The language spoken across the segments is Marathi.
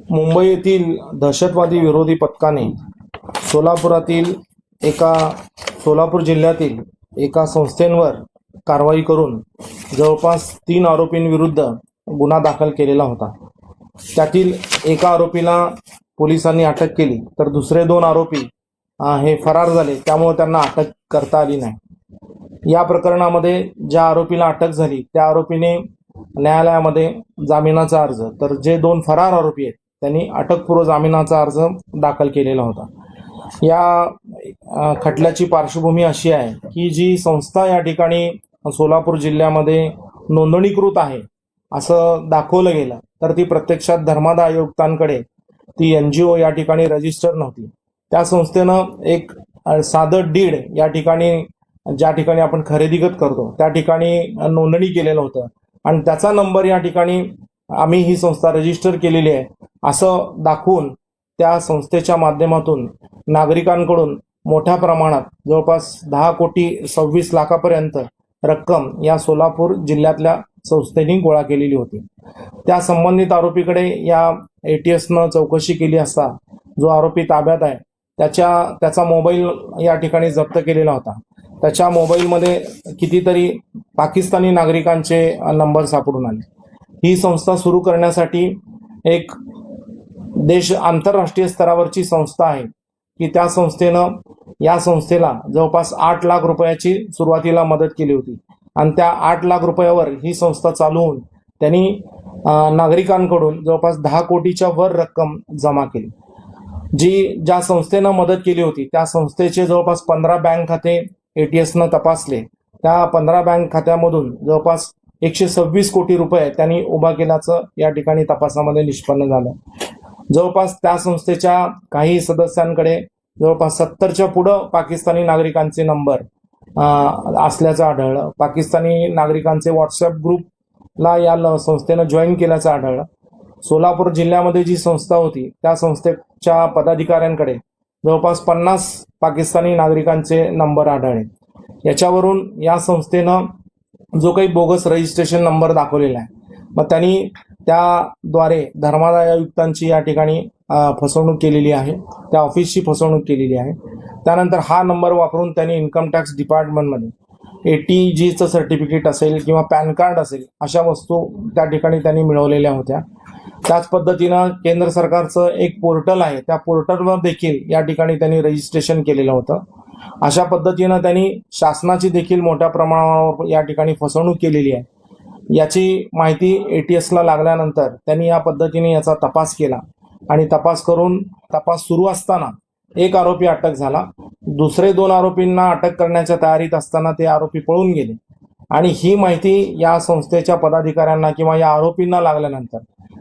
मुंबई येथील दहशतवादी विरोधी पथकाने सोलापुरातील एका सोलापूर जिल्ह्यातील एका संस्थेवर कारवाई करून जवळपास 3 आरोपींविरुद्ध गुन्हा दाखल केलेला होता। त्यातील एका आरोपीला पोलिसांनी अटक केली, तर दुसरे 2 आरोपी हे फरार झाले, त्यामुळे त्यांना अटक करता आली नाही। या प्रकरणामध्ये ज्या आरोपीला अटक झाली त्या आरोपीने न्यायालयामध्ये जामिनाचा अर्ज, तर जे 2 फरार आरोपी आहेत त्यांनी अटकपूर्व जामिनाचा अर्ज दाखल केलेला होता। या खटल्याची पार्श्वभूमी अशी आहे की जी संस्था या ठिकाणी सोलापूर जिल्ह्यामध्ये नोंदणीकृत आहे असं दाखवलं गेलं, तर ती प्रत्यक्षात धर्मादाय आयुक्तांकडे ती NGO या ठिकाणी रजिस्टर नव्हती। त्या संस्थेनं एक साधं डीड या ठिकाणी, ज्या ठिकाणी आपण खरेदीगत करतो त्या ठिकाणी नोंदणी केलेलं होतं आणि त्याचा नंबर या ठिकाणी आम्ही ही संस्था रजिस्टर केलेली आहे असं दाखवून त्या संस्थेच्या माध्यमातून नागरिकांकडून मोठ्या प्रमाणात जवळपास 10,26 लाखापर्यंत रक्कम या सोलापूर जिल्ह्यातल्या संस्थेने गोळा केलेली होती। त्या संबंधित आरोपीकडे या ATSनं चौकशी केली असता जो आरोपी ताब्यात आहे त्याचा मोबाईल या ठिकाणी जप्त केलेला होता। त्याच्या मोबाईलमध्ये कितीतरी पाकिस्तानी नागरिकांचे नंबर सापडून आले। ही संस्था सुरू करण्यासाठी एक आंतरराष्ट्रीय स्तरावरची संस्था आहे की त्या संस्थेनं या संस्थेला जवळपास 8 लाख रुपयाची सुरुवातीला मदत केली होती आणि त्या 8 लाख रुपयावर ही संस्था चालू होऊन त्यांनी नागरिकांकडून जवळपास 10 कोटीच्या वर रक्कम जमा केली। ज्या संस्थेनं मदत केली होती त्या संस्थेचे जवळपास 15 बँक खाते ATSनं तपासले। त्या 15 बँक खात्यामधून जवळपास 126 कोटी रुपये त्यांनी उभा केल्याचं या ठिकाणी तपासामध्ये निष्पन्न झालं। जवळपास त्या संस्थेच्या काही सदस्यांकडे जवळपास 70च्या पुढं पाकिस्तानी नागरिकांचे नंबर असल्याचं आढळलं। पाकिस्तानी नागरिकांचे व्हॉट्सअप ग्रुपला या संस्थेनं जॉईन केल्याचं आढळलं। सोलापूर जिल्ह्यामध्ये जी संस्था होती त्या संस्थेच्या पदाधिकाऱ्यांकडे जवळपास 50 पाकिस्तानी नागरिकांचे नंबर आढळले। याच्यावरून या संस्थेनं जो काही बोगस रजिस्ट्रेशन नंबर दाखवलेला आहे, मग त्यांनी त्याद्वारे धर्मादाय आयुक्तांची या ठिकाणी फसवणूक केलेली आहे, त्या ऑफिसची फसवणूक केलेली आहे। त्यानंतर हा नंबर वापरून त्यांनी इन्कम टॅक्स डिपार्टमेंटमध्ये ATGचं सर्टिफिकेट असेल किंवा पॅन कार्ड असेल अशा वस्तू त्या ठिकाणी त्यांनी मिळवलेल्या होत्या। त्याच पद्धतीनं केंद्र सरकारचं एक पोर्टल आहे, त्या पोर्टलवर देखील या ठिकाणी त्यांनी रजिस्ट्रेशन केलेलं होतं। अशा पद्धतीनं त्यांनी शासनाची देखील मोठ्या प्रमाणावर या ठिकाणी फसवणूक केलेली आहे। याची माहिती ATSला लागल्यानंतर त्यांनी या पद्धतीने याचा तपास केला आणि तपास सुरू असताना एक आरोपी अटक झाला। दुसरे 2 आरोपींना अटक करण्याच्या तयारीत असताना ते आरोपी पळून गेले आणि ही माहिती या संस्थेच्या पदाधिकाऱ्यांना किंवा या आरोपींना लागल्यानंतर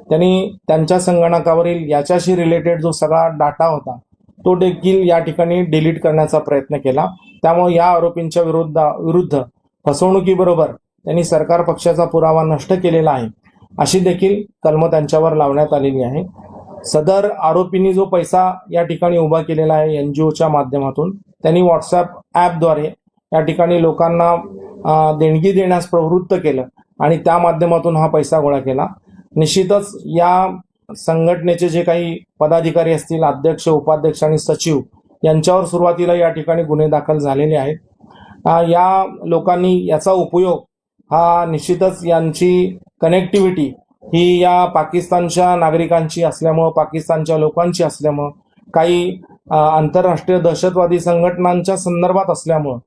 त्यांनी त्यांच्या संगणकावरील याच्याशी रिलेटेड जो सगळा डाटा होता तो देखील या ठिकाणी डिलीट करण्याचा प्रयत्न केला। त्यामुळे या आरोपींच्या विरुद्ध फसवणुकीबरोबर त्यांनी सरकार पक्षाचा पुरावा नष्ट केलेला आहे अशी देखील कलम त्यांच्यावर लावण्यात आलेली आहे। सदर आरोपींनी जो पैसा या ठिकाणी उभा केलेला आहे NGOच्या माध्यमातून, त्यांनी व्हॉट्सअप ॲपद्वारे या ठिकाणी लोकांना देणगी देण्यास प्रवृत्त केलं आणि त्या माध्यमातून हा पैसा गोळा केला। निश्चितच या संघटनेचे जे काही पदाधिकारी असतील, अध्यक्ष, उपाध्यक्ष आणि सचिव, यांच्यावर सुरुवातीला या ठिकाणी गुन्हे दाखल झालेले आहेत। या लोकांनी याचा उपयोग हा निश्चितच यांची कनेक्टिव्हिटी ही या पाकिस्तानच्या नागरिकांची असल्यामुळं, पाकिस्तानच्या लोकांची असल्यामुळं, काही आंतरराष्ट्रीय दहशतवादी संघटनांच्या संदर्भात असल्यामुळं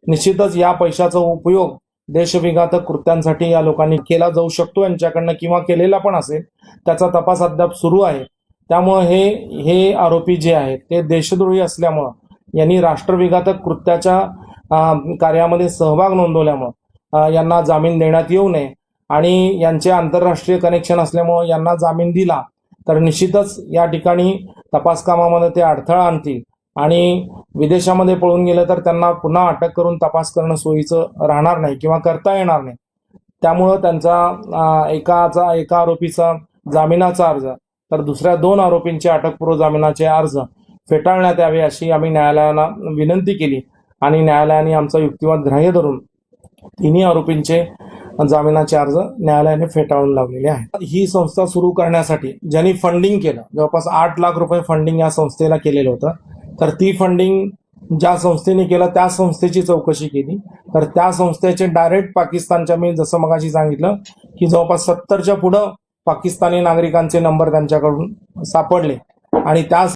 निश्चितच या पैशाचा उपयोग देशविघातक कृत्यांसाठी या लोकांनी केला जाऊ शकतो यांच्याकडनं, किंवा केलेला पण असेल, त्याचा तपास अद्याप सुरू आहे। त्यामुळं हे आरोपी जे आहेत ते देशद्रोही असल्यामुळं, यांनी राष्ट्रविघातक कृत्याच्या कार्यामध्ये सहभाग नोंदवल्यामुळं यांना जामीन देण्यात येऊ नये आणि यांचे आंतरराष्ट्रीय कनेक्शन असल्यामुळं यांना जामीन दिला तर निश्चितच या ठिकाणी तपास कामामध्ये ते अडथळा आणतील आणि विदेशामध्ये पळून गेलं तर त्यांना पुन्हा अटक करून तपास करणं सोयीचं राहणार नाही किंवा करता येणार नाही। त्यामुळं त्यांचा एका आरोपीचा जामिनाचा अर्ज, तर दुसऱ्या 2 आरोपींचे अटकपूर्व जामिनाचे अर्ज फेटाळण्यात यावे अशी आम्ही न्यायालयाला विनंती केली आणि न्यायालयाने आमचा युक्तिवाद ग्राह्य धरून 3 आरोपींचे जामिनाचे अर्ज न्यायालयाने फेटाळून लावलेले आहेत. ही संस्था सुरू करण्यासाठी ज्यांनी फंडिंग केलं, जवळपास 8 लाख रुपये फंडिंग या संस्थेला केलेलं होतं. तर ती फंडिंग ज्या संस्थेने केलं त्या संस्थेची चौकशी केली, तर त्या संस्थेचे डायरेक्ट पाकिस्तानच्या, मी जसं मगाशी सांगितलं की जवळपास 70च्या पुढं पाकिस्तानी नागरिकांचे नंबर त्यांच्याकडून सापडले आणि त्या